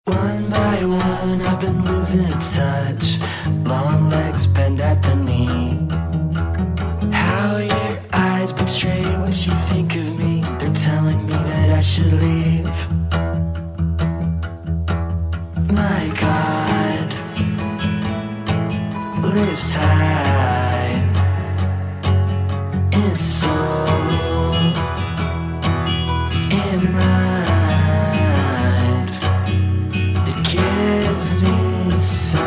One by one I've been losing touch. Long legs bend at the knee. How your eyes betray what you think of me. They're telling me that I should leave. My God lives high in soul, in mind. It gives me some